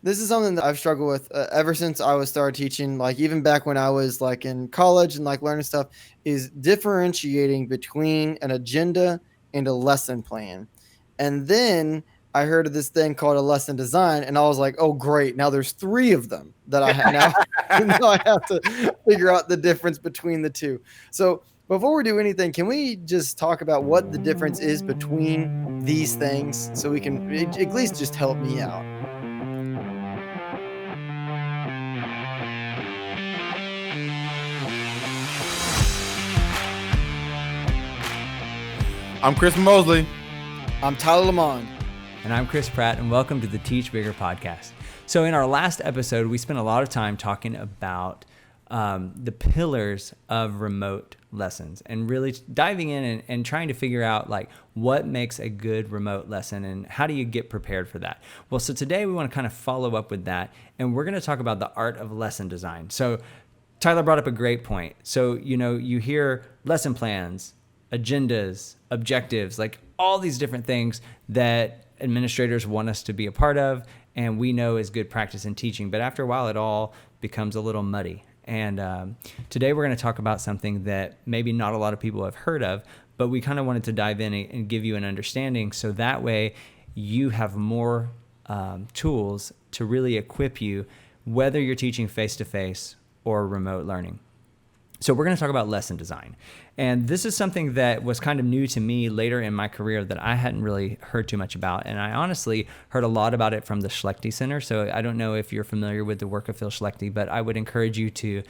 this is something that I've struggled with ever since I was started teaching, like even back when I was like in college and like learning stuff, is differentiating between an agenda and a lesson plan. And then I heard of this thing called a lesson design, and I was like, "Oh, great! Now there's three of them that now now I have to figure out the difference between the two." So before we do anything, can we just talk about what the difference is between these things so we can at least just help me out? I'm Chris Mosley. I'm Tyler Lamond. And I'm Chris Pratt, and welcome to the Teach Bigger podcast. So in our last episode, we spent a lot of time talking about the pillars of remote lessons and really diving in and trying to figure out like what makes a good remote lesson and how do you get prepared for that. Well, so today we want to kind of follow up with that, and we're going to talk about the art of lesson design. So Tyler brought up a great point. So, you hear lesson plans, agendas, objectives, like all these different things that administrators want us to be a part of and we know is good practice in teaching. But after a while, it all becomes a little muddy. And today we're going to talk about something that maybe not a lot of people have heard of, but we kind of wanted to dive in and give you an understanding so that way you have more tools to really equip you, whether you're teaching face-to-face or remote learning. So we're going to talk about lesson design. And this is something that was kind of new to me later in my career that I hadn't really heard too much about. And I honestly heard a lot about it from the Schlechte Center. So I don't know if you're familiar with the work of Phil Schlechte, but I would encourage you to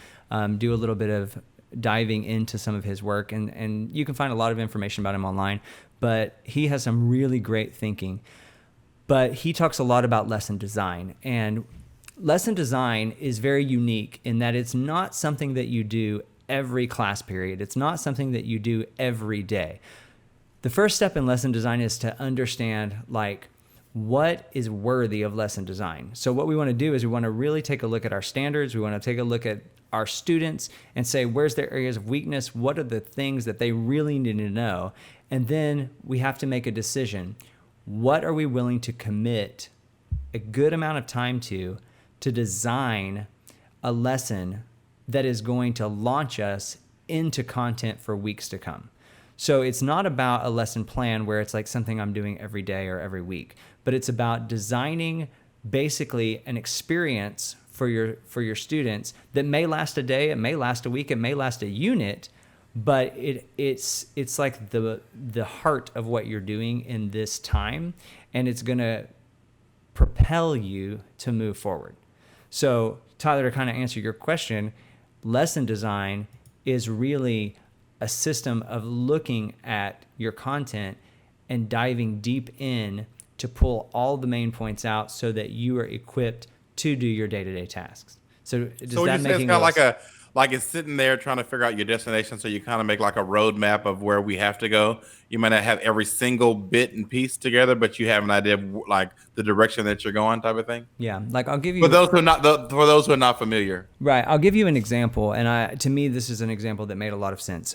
do a little bit of diving into some of his work. And you can find a lot of information about him online, but he has some really great thinking. But he talks a lot about lesson design. And lesson design is very unique in that it's not something that you do every class period. It's not something that you do every day. The first step in lesson design is to understand like what is worthy of lesson design. So what we want to do is we want to really take a look at our standards. We want to take a look at our students and say, where's their areas of weakness? What are the things that they really need to know? And then we have to make a decision. What are we willing to commit a good amount of time to design a lesson that is going to launch us into content for weeks to come? So it's not about a lesson plan where it's like something I'm doing every day or every week, but it's about designing basically an experience for your students that may last a day, it may last a week, it may last a unit, but it's like the heart of what you're doing in this time, and it's going to propel you to move forward. So Tyler, to kind of answer your question, lesson design is really a system of looking at your content and diving deep in to pull all the main points out so that you are equipped to do your day-to-day tasks. So does that make sense? Like it's sitting there trying to figure out your destination, so you kind of make like a roadmap of where we have to go. You might not have every single bit and piece together, but you have an idea of like the direction that you're going, type of thing. Yeah, like I'll give you For those who are not familiar. Right, I'll give you an example, and to me this is an example that made a lot of sense.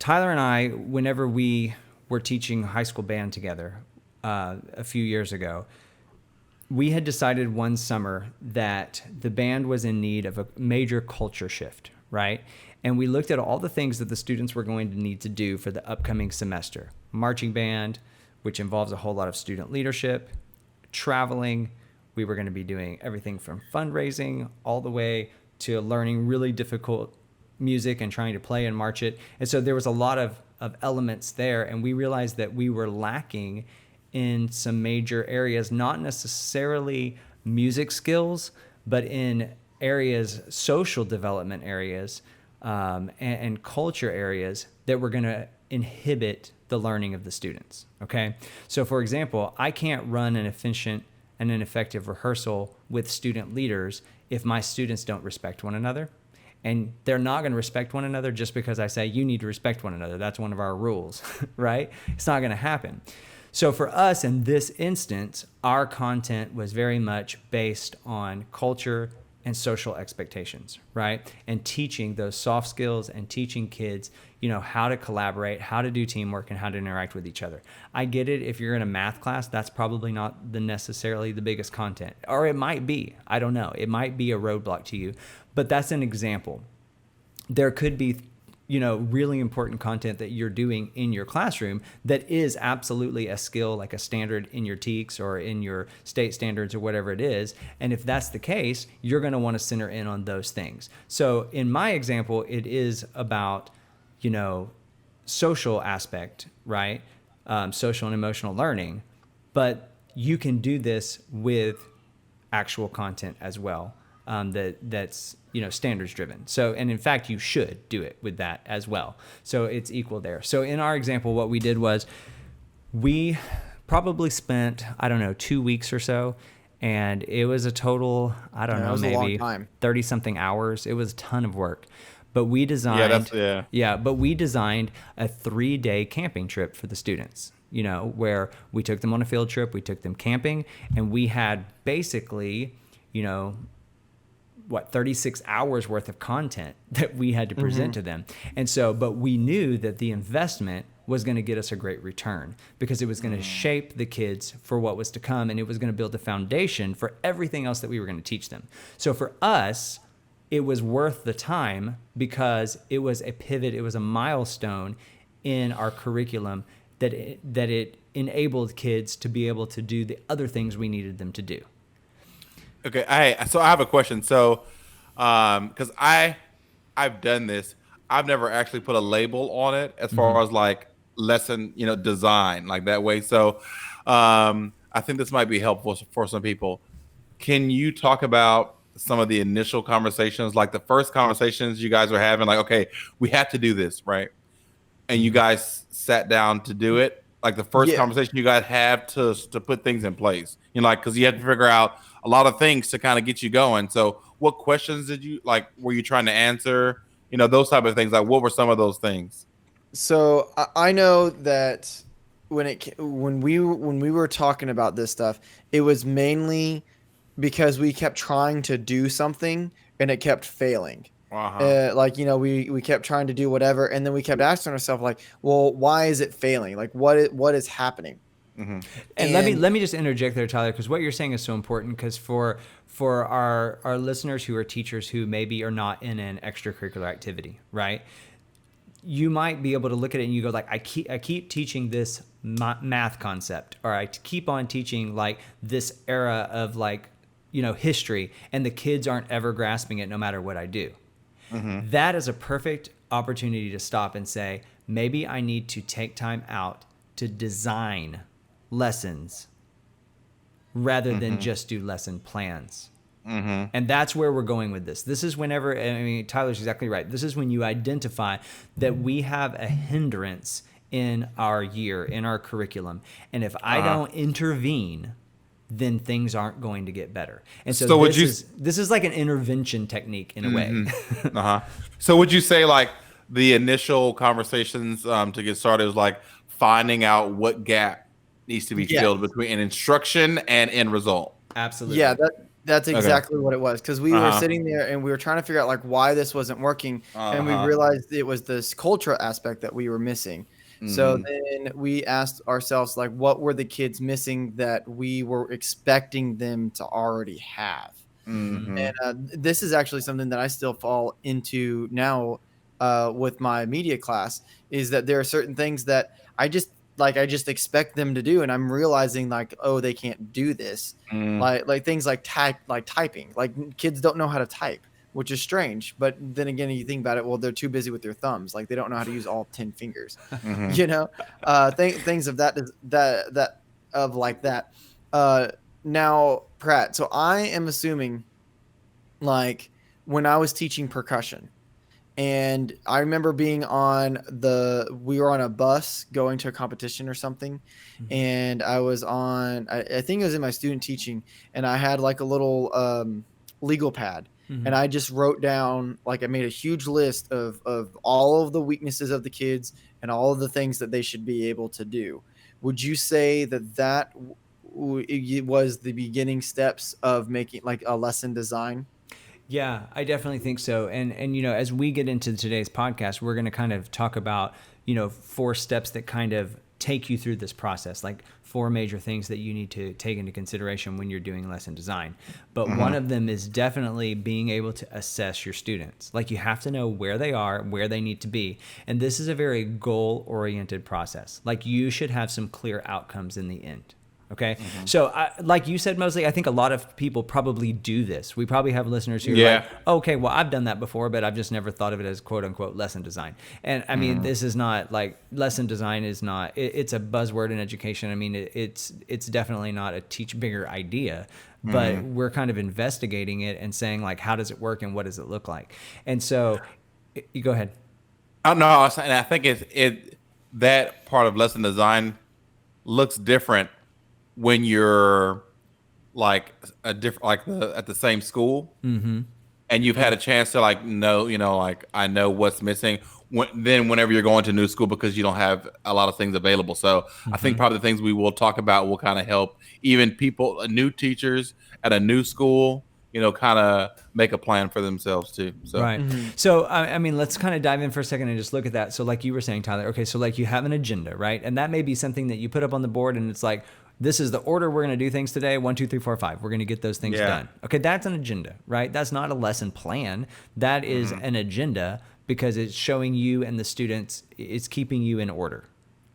Tyler and I, whenever we were teaching high school band together a few years ago, we had decided one summer that the band was in need of a major culture shift, right? And we looked at all the things that the students were going to need to do for the upcoming semester. Marching band, which involves a whole lot of student leadership, traveling. We were going to be doing everything from fundraising all the way to learning really difficult music and trying to play and march it. And so there was a lot of elements there, and we realized that we were lacking in some major areas, not necessarily music skills, but in areas, social development areas, and culture areas that were going to inhibit the learning of the students, okay? So for example, I can't run an efficient and an effective rehearsal with student leaders if my students don't respect one another. And they're not going to respect one another just because I say, you need to respect one another. That's one of our rules, right? It's not going to happen. So for us in this instance, our content was very much based on culture and social expectations, right? And teaching those soft skills and teaching kids, how to collaborate, how to do teamwork, and how to interact with each other. I get it. If you're in a math class, that's probably not necessarily the biggest content, or it might be. I don't know. It might be a roadblock to you, but that's an example. There could be really important content that you're doing in your classroom that is absolutely a skill, like a standard in your TEKS or in your state standards or whatever it is. And if that's the case, you're going to want to center in on those things. So in my example, it is about, social aspect, right? Social and emotional learning, but you can do this with actual content as well. That's standards driven. So, and in fact, you should do it with that as well. So it's equal there. So in our example, what we did was we probably spent, 2 weeks or so, and it was a total, maybe 30 something hours. It was a ton of work. But we designed, but we designed a 3-day camping trip for the students, where we took them on a field trip, we took them camping, and we had basically, 36 hours worth of content that we had to present to them. And so, but we knew that the investment was going to get us a great return because it was going to shape the kids for what was to come, and it was going to build the foundation for everything else that we were going to teach them. So for us, it was worth the time because it was a pivot, it was a milestone in our curriculum that it enabled kids to be able to do the other things we needed them to do. Okay, so I have a question. So, because I've done this, I've never actually put a label on it as far as like lesson, design like that way. So, I think this might be helpful for some people. Can you talk about some of the initial conversations, like the first conversations you guys were having? Like, okay, we have to do this, right? And you guys sat down to do it. Like the first conversation you guys have to put things in place, because you have to figure out a lot of things to kind of get you going. So what questions were you trying to answer? Those type of things. Like what were some of those things? So I know that when we were talking about this stuff, it was mainly because we kept trying to do something and it kept failing. We kept trying to do whatever, and then we kept asking ourselves, like, well, why is it failing? Like, what is happening? And let me just interject there, Tyler, because what you're saying is so important. Because for our listeners who are teachers who maybe are not in an extracurricular activity, right? You might be able to look at it and you go like, I keep teaching this math concept, or I keep on teaching like this era of like history, and the kids aren't ever grasping it no matter what I do. That is a perfect opportunity to stop and say, maybe I need to take time out to design lessons rather than just do lesson plans. And that's where we're going with this. This is whenever, Tyler's exactly right. This is when you identify that we have a hindrance in our year, in our curriculum. And if I don't intervene, then things aren't going to get better. And so this is like an intervention technique in a way. So would you say like the initial conversations to get started was like finding out what gap needs to be filled between an instruction and end result? Absolutely. Yeah, that's exactly what it was. Because we were sitting there and we were trying to figure out like why this wasn't working, and we realized it was this cultural aspect that we were missing. So then we asked ourselves, like, what were the kids missing that we were expecting them to already have? And this is actually something that I still fall into now with my media class, is that there are certain things that I just expect them to do, and I'm realizing like, oh, they can't do this. Like things like typing. Like kids don't know how to type, which is strange. But then again, you think about it, well, they're too busy with their thumbs. Like they don't know how to use all 10 fingers, things of that. Now, Pratt, so I am assuming like when I was teaching percussion, and I remember we were on a bus going to a competition or something. And I was I think it was in my student teaching, and I had like a little legal pad. And I just wrote down, like, I made a huge list of all of the weaknesses of the kids and all of the things that they should be able to do. Would you say that was the beginning steps of making like a lesson design? Yeah, I definitely think so. And as we get into today's podcast, we're going to kind of talk about, 4 steps that kind of take you through this process, like 4 major things that you need to take into consideration when you're doing lesson design. But one of them is definitely being able to assess your students. Like, you have to know where they are, where they need to be. And this is a very goal-oriented process. Like, you should have some clear outcomes in the end. Okay. So like you said, Mosley, I think a lot of people probably do this. We probably have listeners who are like, okay, well, I've done that before, but I've just never thought of it as quote unquote lesson design. And I mean, this is not like lesson design is not, it's a buzzword in education. I mean, it's definitely not a teach bigger idea, but we're kind of investigating it and saying like, how does it work and what does it look like? And so you go ahead. Oh no, and I think that part of lesson design looks different when you're like at the same school, and you've had a chance to like know, like I know what's missing. Then whenever you're going to new school because you don't have a lot of things available, so I think probably the things we will talk about will kind of help even people, new teachers at a new school, kind of make a plan for themselves too. So Right. So, I mean, let's kind of dive in for a second and just look at that. So like you were saying, Tyler, okay, so like you have an agenda, right? And that may be something that you put up on the board and it's like, this is the order we're going to do things today. 1, 2, 3, 4, 5. We're going to get those things done. Okay. That's an agenda, right? That's not a lesson plan. That is an agenda because it's showing you and the students, it's keeping you in order.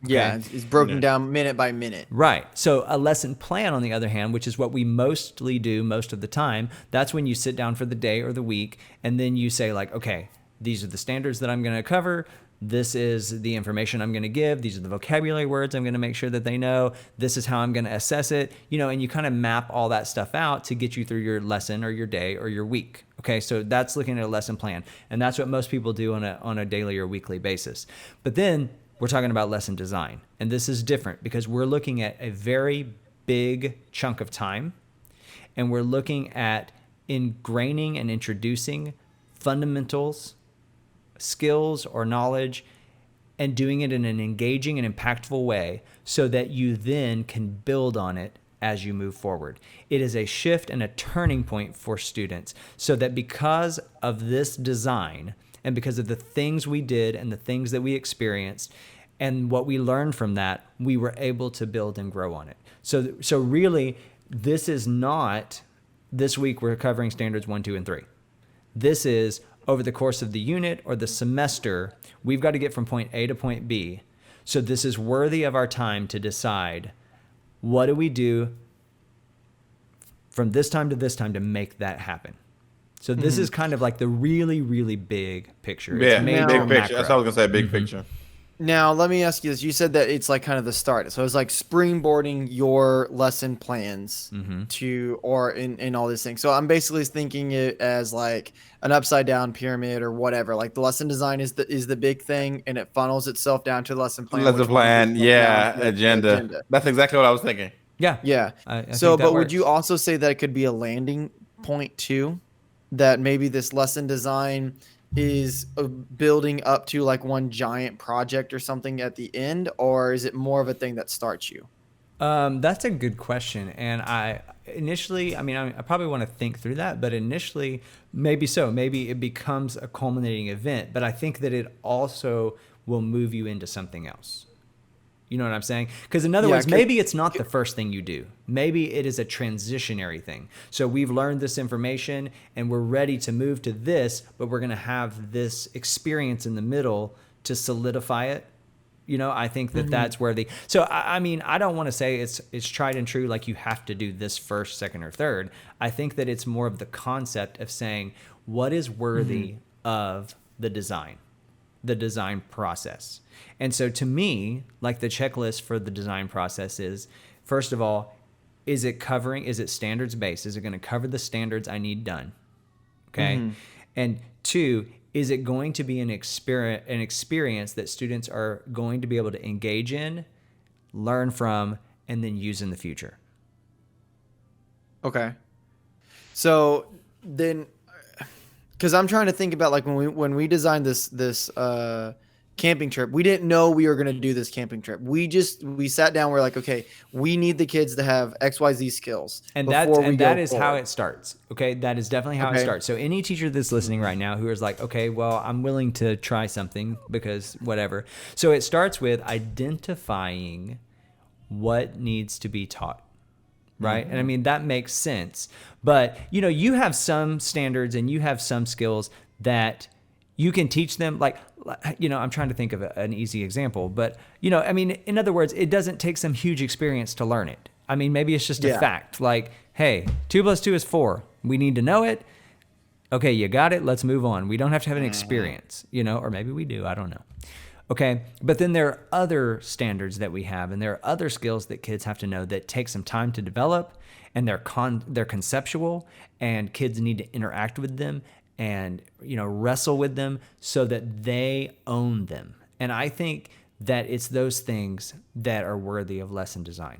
Okay. Yeah, it's broken down minute by minute. Right. So a lesson plan, on the other hand, which is what we mostly do most of the time, that's when you sit down for the day or the week, and then you say like, okay, these are the standards that I'm going to cover. This is the information I'm going to give. These are the vocabulary words I'm going to make sure that they know. This is how I'm going to assess it, and you kind of map all that stuff out to get you through your lesson or your day or your week. Okay, so that's looking at a lesson plan, and that's what most people do on a daily or weekly basis. But then we're talking about lesson design, and this is different because we're looking at a very big chunk of time, and we're looking at ingraining and introducing fundamentals, skills, or knowledge, and doing it in an engaging and impactful way so that you then can build on it as you move forward. It is a shift and a turning point for students so that because of this design and because of the things we did and the things that we experienced and what we learned from that, we were able to build and grow on it. So really, this is not, this week we're covering standards 1, 2, and 3. This is over the course of the unit or the semester, we've got to get from point A to point B. So this is worthy of our time to decide, what do we do from this time to this time to make that happen? So this is kind of like the really, really big picture. Yeah, big picture. That's what I was going to say, big picture. Now, let me ask you this. You said that it's like kind of the start. So it's like springboarding your lesson plans in all these things. So I'm basically thinking it as like an upside down pyramid or whatever. Like the lesson design is the big thing and it funnels itself down to the lesson plan. Lesson plan, agenda. That's exactly what I was thinking. Yeah. Yeah. But would you also say that it could be a landing point too? That maybe this lesson design is building up to like one giant project or something at the end, or is it more of a thing that starts you? That's a good question. And I probably want to think through that, but initially maybe so. Maybe it becomes a culminating event, but I think that it also will move you into something else. You know what I'm saying? Because in other words, maybe it's not the first thing you do. Maybe it is a transitionary thing. So we've learned this information and we're ready to move to this, but we're going to have this experience in the middle to solidify it. I think that that's where so I mean, I don't want to say it's tried and true, like you have to do this first, second, or third. I think that it's more of the concept of saying what is worthy of the design process. And so to me, like the checklist for the design process is, first of all, is it standards based? Is it going to cover the standards I need done? Okay. And 2, is it going to be an experience that students are going to be able to engage in, learn from, and then use in the future? Okay. So then, because I'm trying to think about like when we designed this camping trip. We didn't know we were going to do this camping trip. We sat down. We're like, okay, we need the kids to have XYZ skills And before we go that is how forward. it starts. Okay, that is definitely how it Okay. starts. So any teacher that's listening right now who is like, okay, well, I'm willing to try something because whatever. So it starts with identifying what needs to be taught. Right. And I mean, that makes sense. But, you know, you have some standards and you have some skills that you can teach them. Like, you know, I'm trying to think of an easy example. But, you know, I mean, in other words, it doesn't take some huge experience to learn it. I mean, maybe it's just a fact. Like, hey, 2 + 2 is 4. We need to know it. Okay, you got it. Let's move on. We don't have to have an experience, you know, or maybe we do. I don't know. Okay, but then there are other standards that we have, and there are other skills that kids have to know that take some time to develop, and they're conceptual, and kids need to interact with them and, you know, wrestle with them so that they own them. And I think that it's those things that are worthy of lesson design.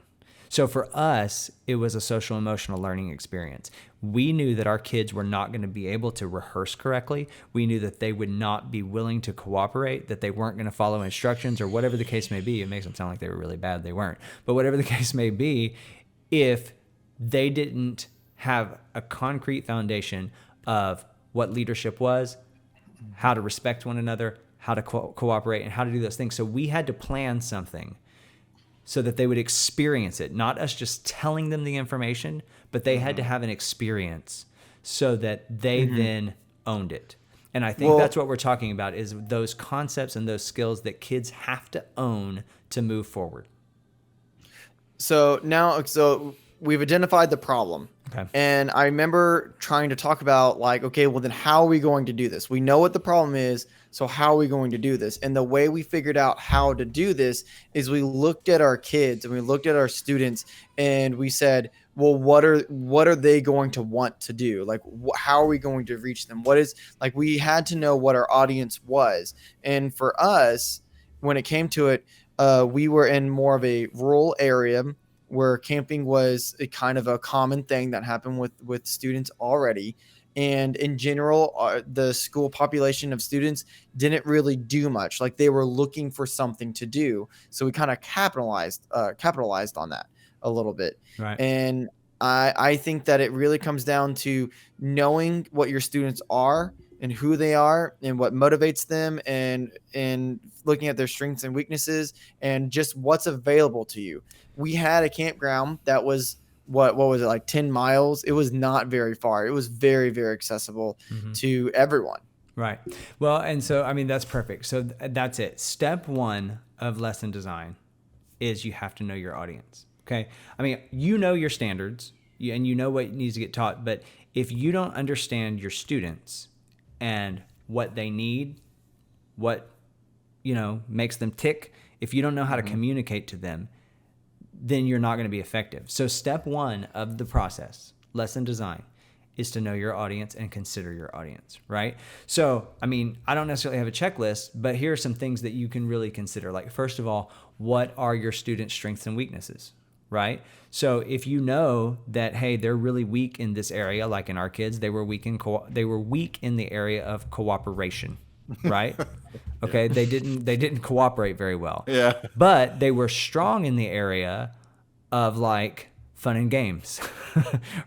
So for us, it was a social emotional learning experience. We knew that our kids were not going to be able to rehearse correctly. We knew that they would not be willing to cooperate, that they weren't going to follow instructions or whatever the case may be. It makes them sound like they were really bad. They weren't. But whatever the case may be, if they didn't have a concrete foundation of what leadership was, how to respect one another, how to cooperate, and how to do those things. So we had to plan something so that they would experience it, not us just telling them the information, but they had to have an experience so that they then owned it. And I think that's what we're talking about, is those concepts and those skills that kids have to own to move forward. So we've identified the problem. Okay. And I remember trying to talk about, like, okay, well then how are we going to do this? We know what the problem is, so how are we going to do this? And the way we figured out how to do this is we looked at our kids and we looked at our students and we said, well, what are they going to want to do? Like, how are we going to reach them? We had to know what our audience was. And for us, when it came to it, we were in more of a rural area where camping was a kind of a common thing that happened with students already. And in general, the school population of students didn't really do much. Like, they were looking for something to do. So we kind of capitalized on that a little bit. Right. And I think that it really comes down to knowing what your students are and who they are and what motivates them, and looking at their strengths and weaknesses and just what's available to you. We had a campground that was, what was it, like 10 miles? It was not very far. It was very, very accessible to everyone. Right. Well, and so, I mean, that's perfect. So that's it. Step 1 of lesson design is you have to know your audience. Okay. I mean, you know your standards and you know what needs to get taught, but if you don't understand your students and what they need, what, you know, makes them tick, if you don't know how to communicate to them, then you're not going to be effective. So step 1 of the process, lesson design, is to know your audience and consider your audience, right? So, I mean, I don't necessarily have a checklist, but here are some things that you can really consider. Like, first of all, what are your students' strengths and weaknesses, right? So if you know that, hey, they're really weak in this area, like in our kids, they were weak in the area of cooperation, right? Okay, they didn't cooperate very well. Yeah. But they were strong in the area of, like, fun and games,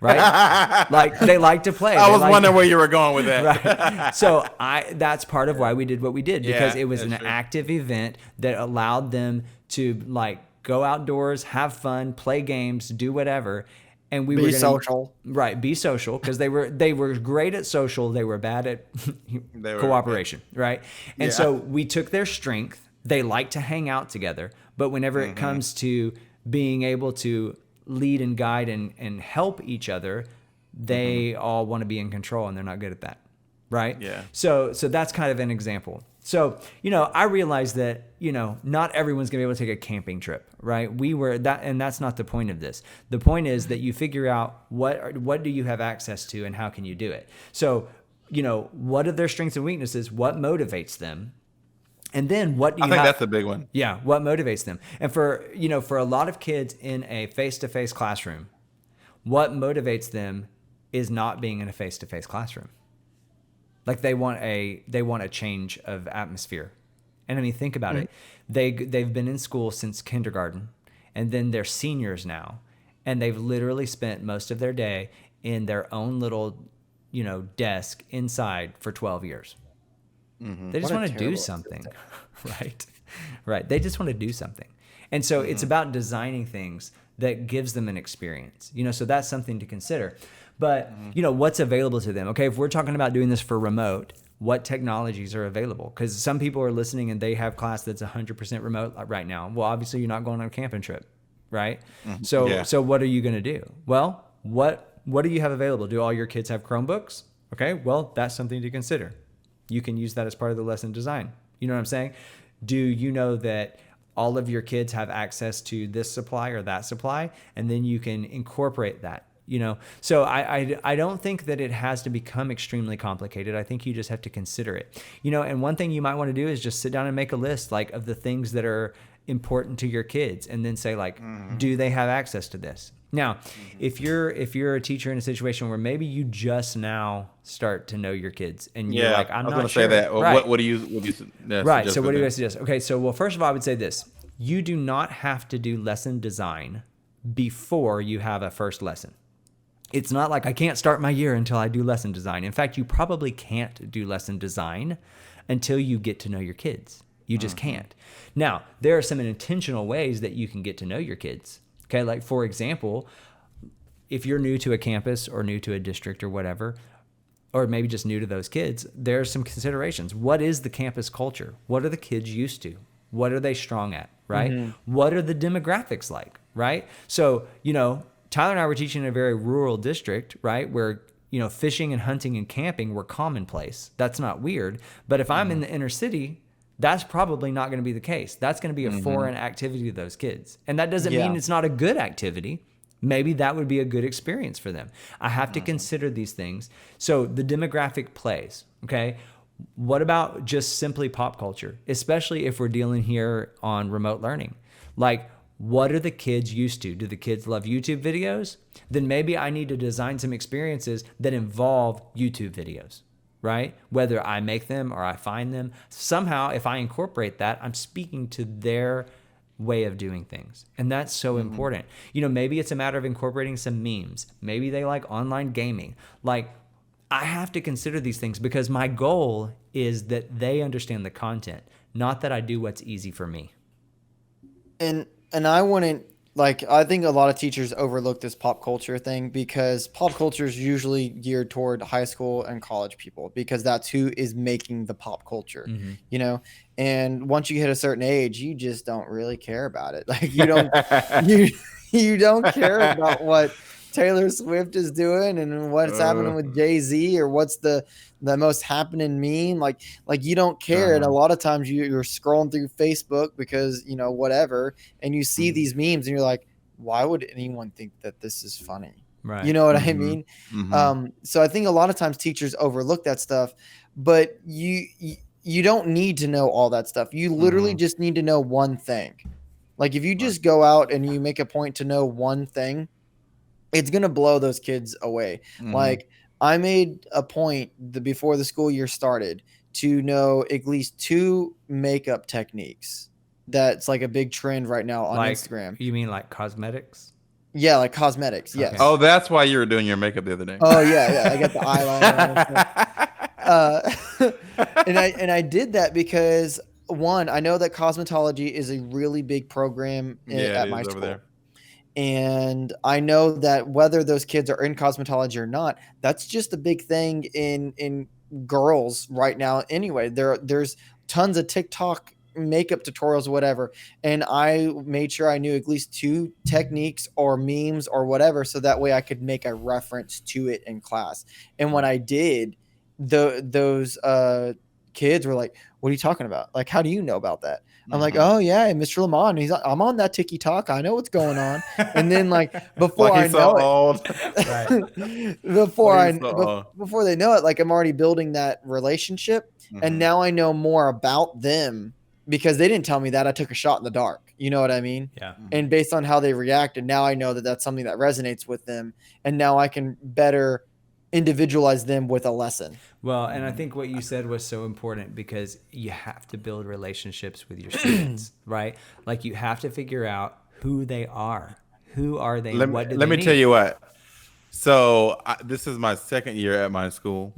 right? Like, they like to play. I was wondering where you were going with that. Right. So that's part of why we did what we did, because it was an true. active event that allowed them to, like, go outdoors, have fun, play games, do whatever. And we were gonna, social. Right, be social, because they were great at social, they were bad at cooperation, right? And so we took their strength. They like to hang out together, but whenever it comes to being able to lead and guide and help each other, they all want to be in control, and they're not good at that, right? Yeah. So that's kind of an example. So, you know, I realized that, you know, not everyone's going to be able to take a camping trip, right? And that's not the point of this. The point is that you figure out what do you have access to and how can you do it. So, you know, what are their strengths and weaknesses? What motivates them? And then what do you I think that's a big one. Yeah, what motivates them? And for a lot of kids in a face-to-face classroom, what motivates them is not being in a face-to-face classroom. Like, they want a change of atmosphere. And I mean, think about it. They've been in school since kindergarten, and then they're seniors now, and they've literally spent most of their day in their own little, desk inside for 12 years. They just want to do something, right? Right. They just want to do something. And so it's about designing things that gives them an experience, so that's something to consider. But, what's available to them? Okay, if we're talking about doing this for remote, what technologies are available? Because some people are listening and they have class that's 100% remote right now. Well, obviously you're not going on a camping trip, right? So what are you going to do? Well, what do you have available? Do all your kids have Chromebooks? Okay, well, that's something to consider. You can use that as part of the lesson design. You know what I'm saying? Do you know that all of your kids have access to this supply or that supply? And then you can incorporate that. So I don't think that it has to become extremely complicated. I think you just have to consider it. And one thing you might want to do is just sit down and make a list of the things that are important to your kids, and then say do they have access to this? Now, if you're a teacher in a situation where maybe you just now start to know your kids and you're like, I'm not sure. I was going to say that. Right. What do you right. So what do you guys suggest? Okay. So, well, first of all, I would say this. You do not have to do lesson design before you have a first lesson. It's not like I can't start my year until I do lesson design. In fact, you probably can't do lesson design until you get to know your kids. You just can't. Now, there are some intentional ways that you can get to know your kids. Okay, like for example, if you're new to a campus or new to a district or whatever, or maybe just new to those kids, there's some considerations. What is the campus culture? What are the kids used to? What are they strong at, right? What are the demographics like, right? So, Tyler and I were teaching in a very rural district, right, where, fishing and hunting and camping were commonplace. That's not weird. But if I'm in the inner city, that's probably not going to be the case. That's going to be a foreign activity to those kids. And that doesn't mean it's not a good activity. Maybe that would be a good experience for them. I have to consider these things. So the demographic plays, okay? What about just simply pop culture, especially if we're dealing here on remote learning? What are the kids used to? Do the kids love YouTube videos? Then maybe I need to design some experiences that involve YouTube videos, right? Whether I make them or I find them. Somehow, if I incorporate that, I'm speaking to their way of doing things. And that's so important. Maybe it's a matter of incorporating some memes. Maybe they like online gaming. I have to consider these things because my goal is that they understand the content, not that I do what's easy for me. And I wouldn't I think a lot of teachers overlook this pop culture thing because pop culture is usually geared toward high school and college people because that's who is making the pop culture, and once you hit a certain age, you just don't really care about it. You don't, you don't care about what Taylor Swift is doing and what's happening with Jay-Z or what's the most happening meme. Like you don't care. And a lot of times you're scrolling through Facebook because, whatever, and you see these memes and you're like, why would anyone think that this is funny? Right. You know what I mean? So I think a lot of times teachers overlook that stuff, but you don't need to know all that stuff. You literally just need to know one thing. If you just go out and you make a point to know one thing, it's going to blow those kids away. I made a point before the school year started to know at least 2 makeup techniques. That's a big trend right now on Instagram. You mean cosmetics? Yeah, cosmetics. Yes. Okay. Oh, that's why you were doing your makeup the other day. Oh yeah. I got the eyeliner. And I did that because one, I know that cosmetology is a really big program at my school. There. And I know that whether those kids are in cosmetology or not, that's just a big thing in girls right now. Anyway, there's tons of TikTok makeup tutorials, whatever. And I made sure I knew at least 2 techniques or memes or whatever, so that way I could make a reference to it in class. And when I did, those kids were like, "What are you talking about? How do you know about that?" I'm like, "Oh yeah, Mr. Lamont." He's like, "I'm on that TikTok. I know what's going on." And then before I know it, before they know it, I'm already building that relationship, and now I know more about them because they didn't tell me that. I took a shot in the dark. You know what I mean? Yeah. And based on how they reacted, now I know that that's something that resonates with them, and now I can better individualize them with a lesson. Well, and I think what you said was so important because you have to build relationships with your students, right? Like you have to figure out who they are. Who are they Let and me what do let they me tell need? you what. So this is my second year at my school,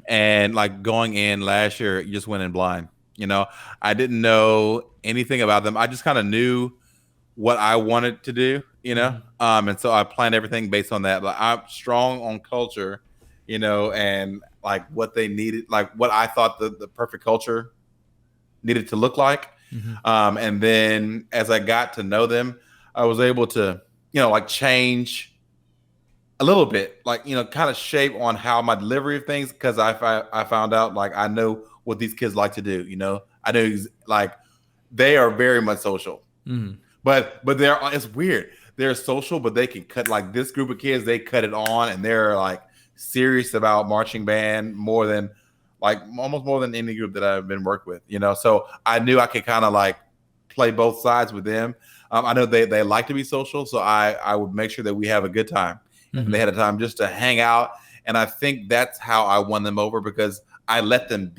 and like going in last year, you just went in blind. You know, I didn't know anything about them. I just kind of knew what I wanted to do. And so I planned everything based on that. Like I'm strong on culture, and like what they needed, like what I thought the perfect culture needed to look like. And then as I got to know them, I was able to, like change a little bit, like kind of shape on how my delivery of things, because I found out like I know what these kids like to do. I know like they are very much social, but they're it's weird. They're social, but they can cut like this group of kids. They cut it on, and they're like serious about marching band more than like almost more than any group that I've been worked with. So I knew I could kind of like play both sides with them. I know they like to be social, so I would make sure that we have a good time. And they had a time just to hang out. And I think that's how I won them over, because I let them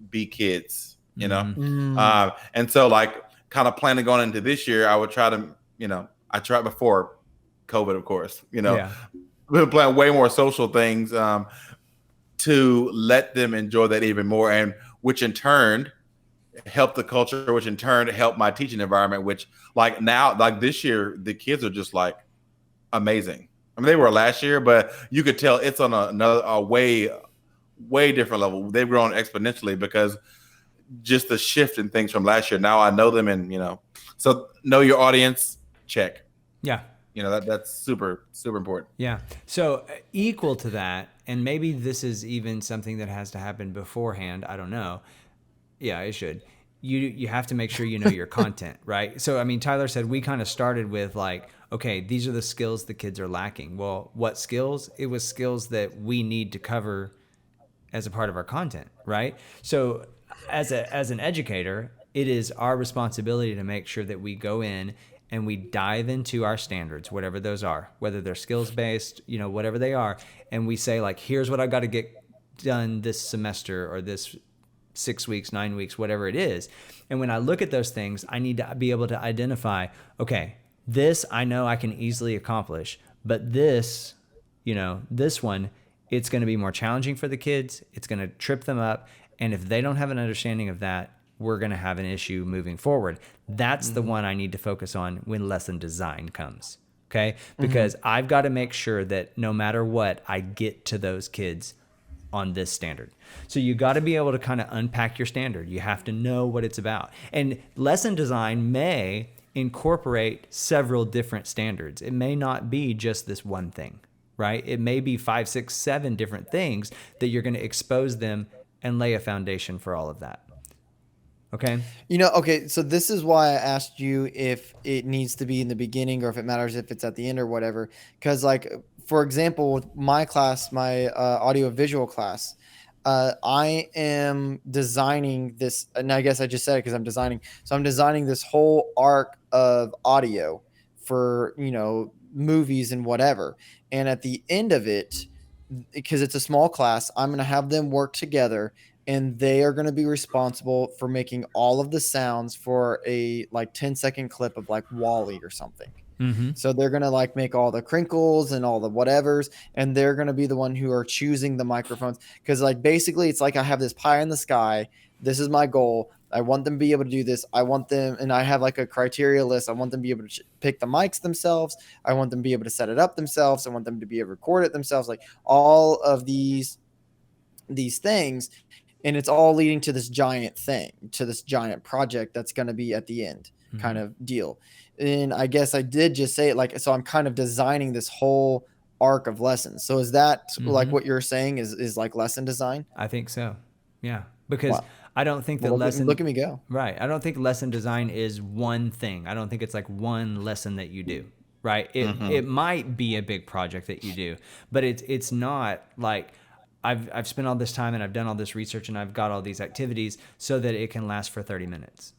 be kids, and so like kind of planning going into this year, I would try to, I tried before COVID, of course, Yeah. we would plan way more social things to let them enjoy that even more, and which in turn help the culture, which in turn help my teaching environment, which like now, like this year, the kids are just like amazing. I mean, they were last year, but you could tell it's on a way different level. They've grown exponentially because just the shift in things from last year. Now I know them, and so know your audience. Check. Yeah. That's super super important. Yeah. So equal to that, and maybe this is even something that has to happen beforehand. I don't know. Yeah, it should. You have to make sure you know your content, right? So I mean, Tyler said we kind of started with like, okay, these are the skills the kids are lacking. Well, what skills? It was skills that we need to cover as a part of our content, right? So as an educator, it is our responsibility to make sure that we go in and we dive into our standards, whatever those are, whether they're skills based, whatever they are, and we say like, here's what I've got to get done this semester or this 6 weeks, 9 weeks, whatever it is. And when I look at those things, I need to be able to identify, okay, this I know I can easily accomplish, but this, this one, it's going to be more challenging for the kids. It's going to trip them up. And if they don't have an understanding of that, we're going to have an issue moving forward. That's the one I need to focus on when lesson design comes. Okay. Because I've got to make sure that no matter what, I get to those kids on this standard. So you got to be able to kind of unpack your standard. You have to know what it's about. And lesson design may incorporate several different standards. It may not be just this one thing, right? It may be 5, 6, 7 different things that you're going to expose them and lay a foundation for all of that. Okay. Okay, so this is why I asked you if it needs to be in the beginning or if it matters if it's at the end or whatever. Because, like, for example, with my class, my audio visual class, I am designing this, and I guess I just said it because I'm designing. So I'm designing this whole arc of audio for, movies and whatever. And at the end of it, because it's a small class, I'm going to have them work together, and they are going to be responsible for making all of the sounds for a like 10-second clip of like Wall-E or something. So they're going to like make all the crinkles and all the whatevers, and they're going to be the one who are choosing the microphones. Because like basically it's like I have this pie in the sky. This is my goal. I want them to be able to do this. I want them, and I have like a criteria list. I want them to be able to pick the mics themselves. I want them to be able to set it up themselves. I want them to be able to record it themselves. Like all of these things. And it's all leading to this giant thing, to this giant project that's going to be at the end kind of deal. And I guess I did just say it like, so I'm kind of designing this whole arc of lessons. So is that like what you're saying is like lesson design? I think so. Yeah. Because Wow. I don't think that Well, lesson. look at me go. Right. I don't think lesson design is one thing. I don't think it's like one lesson that you do. Right. It might be a big project that you do, but it's not like I've spent all this time and I've done all this research and I've got all these activities so that it can last for 30 minutes.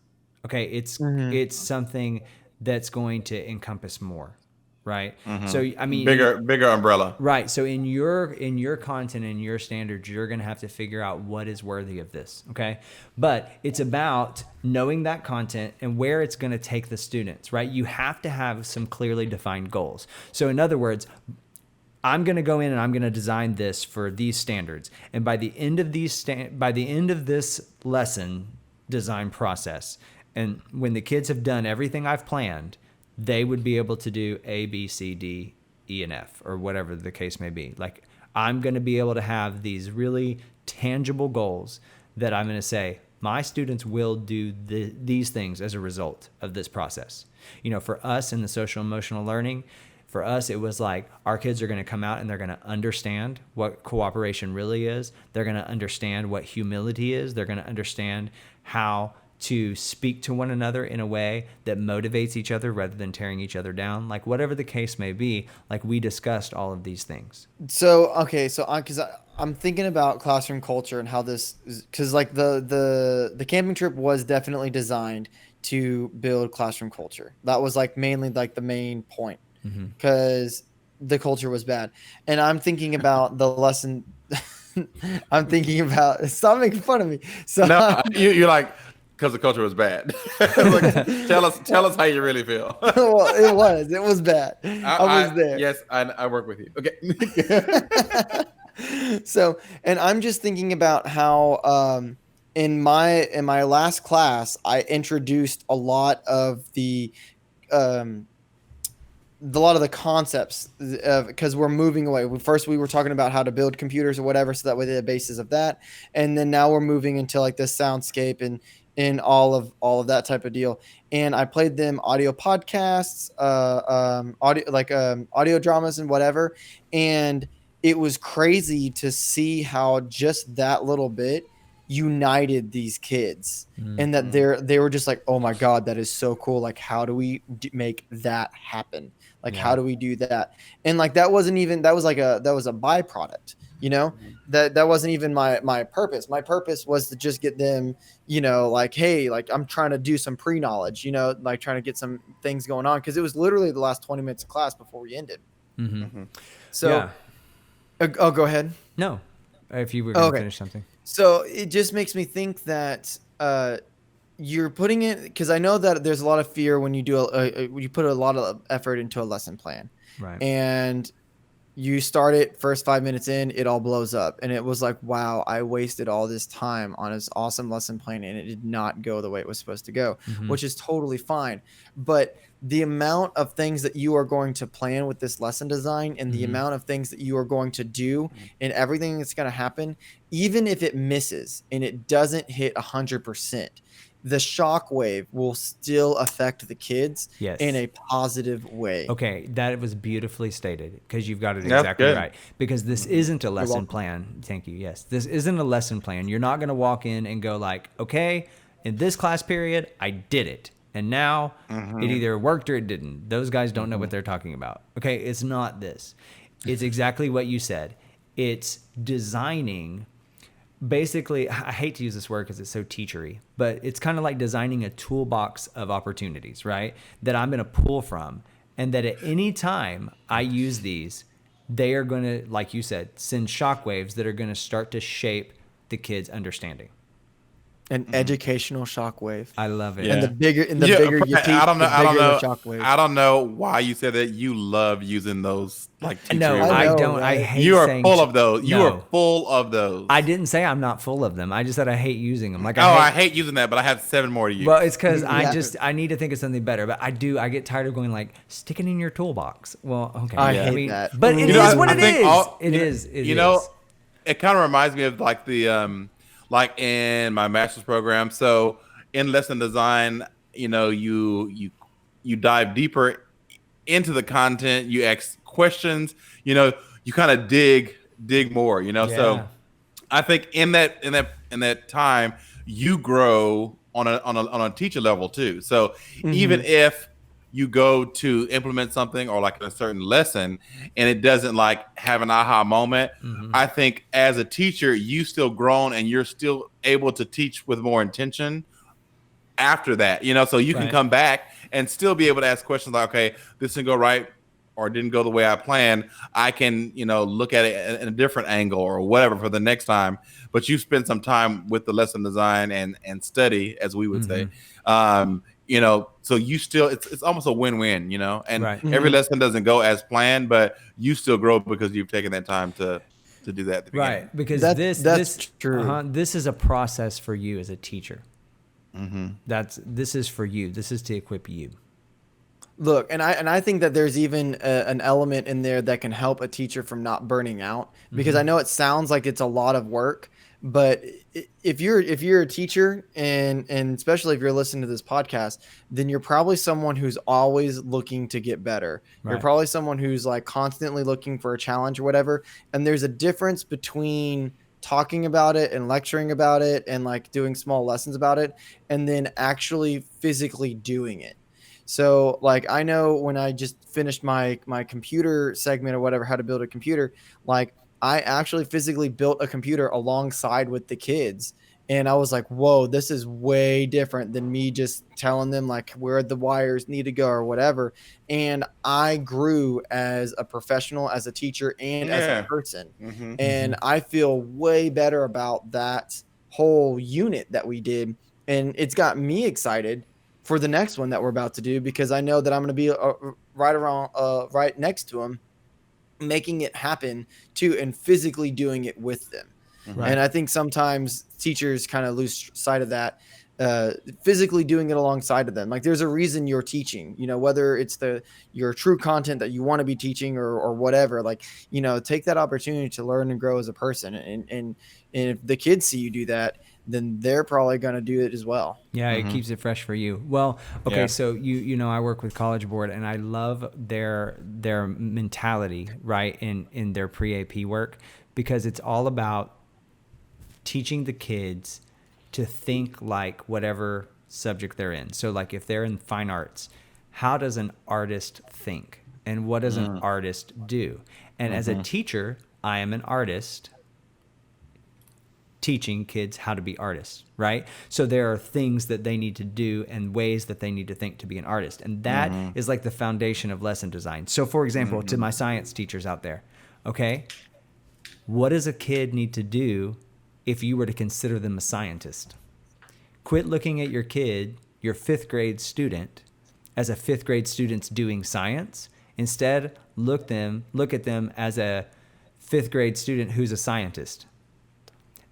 Okay. It's something that's going to encompass more. right? Mm-hmm. So I mean, bigger umbrella. right. So in your content and your standards, you're going to have to figure out what is worthy of this. Okay. But it's about knowing that content and where it's going to take the students, right? You have to have some clearly defined goals. So in other words, I'm going to go in and I'm going to design this for these standards. And by the end of this lesson design process, and when the kids have done everything I've planned, they would be able to do A, B, C, D, E, and F, or whatever the case may be. Like, I'm going to be able to have these really tangible goals that I'm going to say, my students will do these things as a result of this process. You know, for us in the social emotional learning, for us, it was like our kids are going to come out and they're going to understand what cooperation really is. They're going to understand what humility is. They're going to understand how to speak to one another in a way that motivates each other rather than tearing each other down. Like, whatever the case may be, like, we discussed all of these things. So okay, so I'm thinking about classroom culture and how this is, because like the camping trip was definitely designed to build classroom culture. That was like mainly like the main point, because the culture was bad. And I'm thinking about the lesson. I'm thinking about, stop making fun of me. So No, you're like, because the culture was bad. Like, tell us how you really feel. well, it was bad. I was there. Yes, I work with you. Okay. So, and I'm just thinking about how in my last class I introduced a lot of the concepts, because we're moving away. First we were talking about how to build computers or whatever, so that way the basis of that, and then now we're moving into like this soundscape and in all of that type of deal. And I played them audio podcasts, audio dramas and whatever, and it was crazy to see how just that little bit united these kids, and that they were just like, oh my god, that is so cool. Like, how do we make that happen? Like, how do we do that? And like, that was a byproduct, you know. That wasn't even my purpose. My purpose was to just get them, you know, like, hey, like, I'm trying to do some pre-knowledge, you know, like trying to get some things going on, because it was literally the last 20 minutes of class before we ended. So oh, go ahead. No, if you were going to finish something. So it just makes me think that you're putting it, because I know that there's a lot of fear when you do when you put a lot of effort into a lesson plan, right? And you start it, first 5 minutes in, it all blows up, and it was like, wow, I wasted all this time on this awesome lesson plan, and it did not go the way it was supposed to go, which is totally fine. But the amount of things that you are going to plan with this lesson design, and the amount of things that you are going to do, and everything that's going to happen, even if it misses and it doesn't hit 100%, the shockwave will still affect the kids in a positive way. Okay, that was beautifully stated, because you've got it exactly right. Because this isn't a lesson plan. Thank you. Yes, this isn't a lesson plan. You're not going to walk in and go like, okay, in this class period, I did it. And now it either worked or it didn't. Those guys don't know what they're talking about. Okay, it's not this. It's exactly what you said. It's designing. Basically, I hate to use this word because it's so teachery, but it's kind of like designing a toolbox of opportunities, right? That I'm going to pull from, and that at any time I use these, they are going to, like you said, send shockwaves that are going to start to shape the kids' understanding. An educational shockwave. I love it. And the bigger you teach, I don't know. Shockwave. I don't know why you said that. You love using those like teacher. No, I don't. Right? I hate. You are full of those. You are full of those. I didn't say I'm not full of them. I just said I hate using them. Like, I hate using that, but I have 7 more to use. Well, it's because I need to think of something better. But I get tired of going like, stick it in your toolbox. Well, okay. I hate that. But it is what it is. It is. You know, it kind of reminds me of like the like in my master's program. So in lesson design, you know, you dive deeper into the content, you ask questions, you know, you kind of dig more, you know. Yeah. So I think in that time you grow on a teacher level too. So even if you go to implement something or like a certain lesson and it doesn't like have an aha moment, I think as a teacher, you still grown and you're still able to teach with more intention after that, you know, so you can come back and still be able to ask questions like, okay, this didn't go right. or didn't go the way I planned, I can, look at it in a different angle or whatever for the next time. But you spend some time with the lesson design and study, as we would say. So you still, it's almost a win-win, and Right. every lesson doesn't go as planned, but you still grow because you've taken that time to do that at the beginning. Right. Because That's true. this is a process for you as a teacher. This is for you. This is to equip you. Look, and I think that there's even an element in there that can help a teacher from not burning out, because I know it sounds like it's a lot of work, but if you're a teacher, and especially if you're listening to this podcast, then you're probably someone who's always looking to get better. Right. You're probably someone who's like constantly looking for a challenge or whatever. And there's a difference between talking about it and lecturing about it and like doing small lessons about it, and then actually physically doing it. So like, I know when I just finished my computer segment or whatever, how to build a computer, like I actually physically built a computer alongside with the kids. And I was like, whoa, this is way different than me just telling them like where the wires need to go or whatever. And I grew as a professional, as a teacher, and as a person. And I feel way better about that whole unit that we did. And it's got me excited for the next one that we're about to do, because I know that I'm going to be right next to them, making it happen too, and physically doing it with them. Right. And I think sometimes teachers kind of lose sight of that, physically doing it alongside of them. Like there's a reason you're teaching, whether it's your true content that you want to be teaching or whatever, like, take that opportunity to learn and grow as a person. And if the kids see you do that, then they're probably going to do it as well. Yeah, it keeps it fresh for you. Well, okay, so I work with College Board, and I love their mentality, right, in their pre-AP work, because it's all about teaching the kids to think like whatever subject they're in. So like if they're in fine arts, how does an artist think, and what does an artist do? And as a teacher, I am an artist teaching kids how to be artists, right? So there are things that they need to do and ways that they need to think to be an artist. And that is like the foundation of lesson design. So for example, to my science teachers out there, okay, what does a kid need to do if you were to consider them a scientist? Quit looking at your kid, your 5th grade student, as a 5th grade student's doing science. Instead, look at them as a 5th grade student who's a scientist.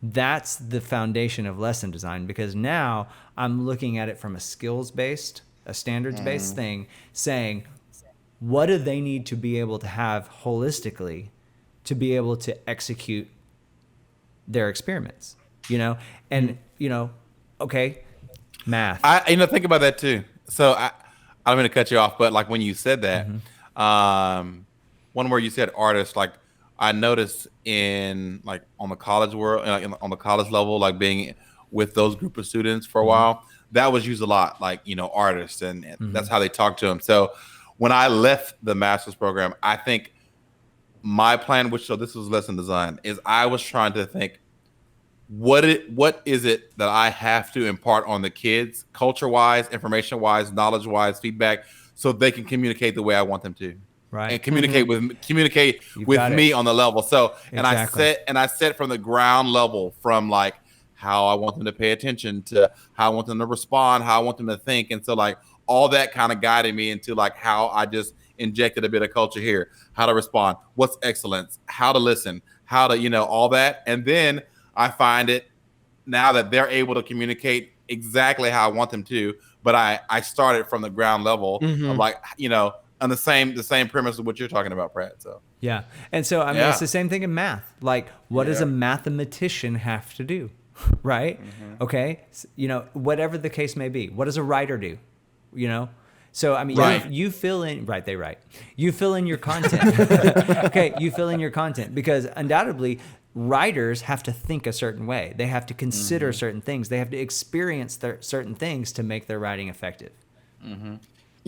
That's the foundation of lesson design, because now I'm looking at it from a skills-based, a standards-based thing, saying, what do they need to be able to have holistically to be able to execute their experiments, And, okay, math. Think about that too. So I don't mean to cut you off, but like when you said that, one where you said artist, like I noticed in like on the college world, on the college level, like being with those group of students for a while, that was used a lot, like, artists, and that's how they talk to them. So when I left the master's program, I think my plan, so this was lesson design, is I was trying to think, what is it that I have to impart on the kids, culture-wise, information-wise, knowledge-wise, feedback, so they can communicate the way I want them to. Right. And communicate with me on the level. So, Exactly. and I set from the ground level, from like how I want them to pay attention to how I want them to respond, how I want them to think. And so like all that kind of guided me into like how I just injected a bit of culture here, how to respond, what's excellence, how to listen, how to, all that. And then I find it now that they're able to communicate exactly how I want them to, but I started from the ground level of like, on the same premise of what you're talking about, Pratt. So yeah. And so I mean it's the same thing in math. Like what does a mathematician have to do? Right? Okay. Whatever the case may be. What does a writer do? So I mean you fill in You fill in your content. Okay, you fill in your content, because undoubtedly writers have to think a certain way. They have to consider certain things. They have to experience certain things to make their writing effective.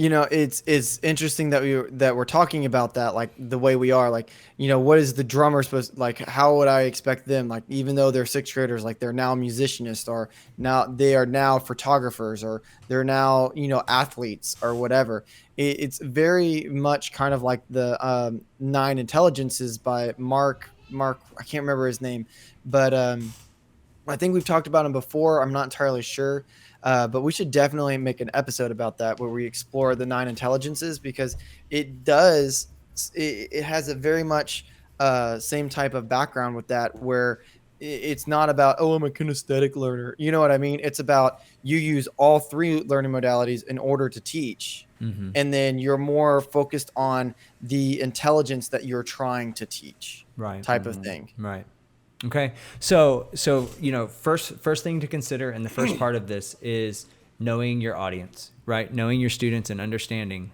It's interesting that we're talking about that, like the way we are, like, what is the drummer supposed, like, how would I expect them, like, even though they're sixth graders, like they're now musicianists, or now they are now photographers, or they're now, athletes or whatever. It's very much kind of like the Nine Intelligences by Mark, I can't remember his name, but I think we've talked about him before. I'm not entirely sure, but we should definitely make an episode about that, where we explore the Nine Intelligences, because it has a very much same type of background with that, where it's not about, oh, I'm a kinesthetic learner. You know what I mean? It's about, you use all three learning modalities in order to teach. Mm-hmm. And then you're more focused on the intelligence that you're trying to teach, Right. type of thing. Right. Okay. So first thing to consider in the first part of this is knowing your audience, right? Knowing your students and understanding,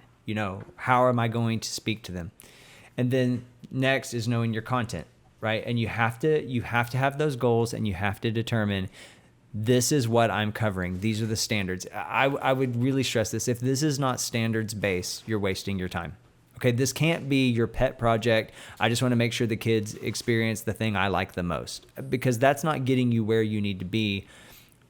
how am I going to speak to them? And then next is knowing your content, right? And you have to have those goals, and you have to determine, this is what I'm covering. These are the standards. I would really stress this. If this is not standards based, you're wasting your time. Okay, this can't be your pet project. I just want to make sure the kids experience the thing I like the most, because that's not getting you where you need to be.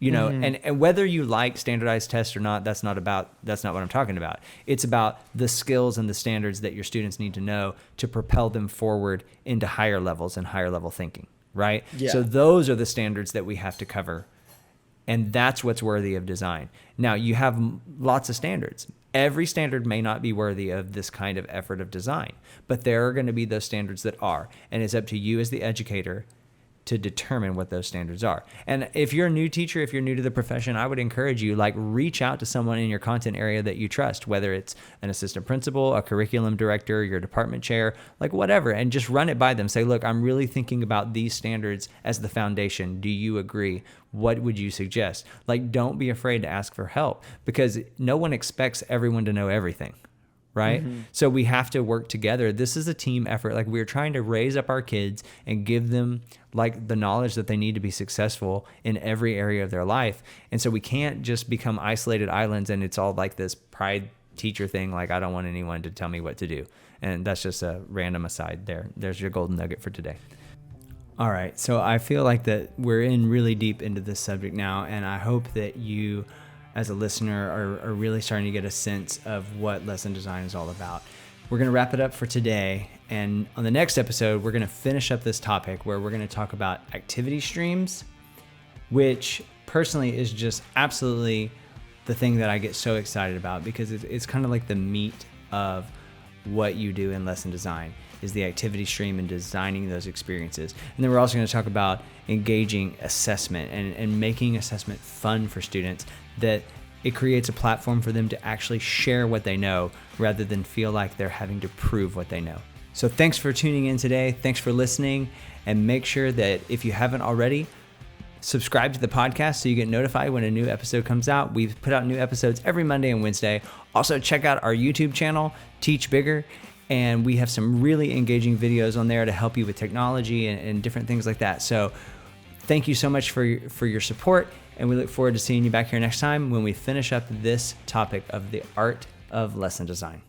And whether you like standardized tests or not, that's not what I'm talking about. It's about the skills and the standards that your students need to know to propel them forward into higher levels and higher level thinking, right? Yeah. So those are the standards that we have to cover. And that's what's worthy of design. Now, you have lots of standards. Every standard may not be worthy of this kind of effort of design, but there are going to be those standards that are. And it's up to you as the educator to determine what those standards are. And if you're a new teacher, if you're new to the profession, I would encourage you, reach out to someone in your content area that you trust, whether it's an assistant principal, a curriculum director, your department chair, whatever, and just run it by them. Say, look, I'm really thinking about these standards as the foundation. Do you agree? What would you suggest? Don't be afraid to ask for help, because no one expects everyone to know everything. Right? Mm-hmm. So we have to work together. This is a team effort. We're trying to raise up our kids and give them the knowledge that they need to be successful in every area of their life. And so we can't just become isolated islands, and it's all this pride teacher thing. I don't want anyone to tell me what to do. And that's just a random aside there. There's your golden nugget for today. All right. So I feel like that we're in really deep into this subject now, and I hope that you, as a listener, are really starting to get a sense of what lesson design is all about. We're going to wrap it up for today. And on the next episode, we're going to finish up this topic, where we're going to talk about activity streams, which personally is just absolutely the thing that I get so excited about, because it's kind of like the meat of what you do in lesson design, is the activity stream and designing those experiences. And then we're also going to talk about engaging assessment and making assessment fun for students, that it creates a platform for them to actually share what they know, rather than feel like they're having to prove what they know. So thanks for tuning in today. Thanks for listening. And make sure that if you haven't already, subscribe to the podcast so you get notified when a new episode comes out. We've put out new episodes every Monday and Wednesday. Also, check out our YouTube channel, Teach Bigger. And we have some really engaging videos on there to help you with technology and different things like that. So thank you so much for your support. And we look forward to seeing you back here next time, when we finish up this topic of the art of lesson design.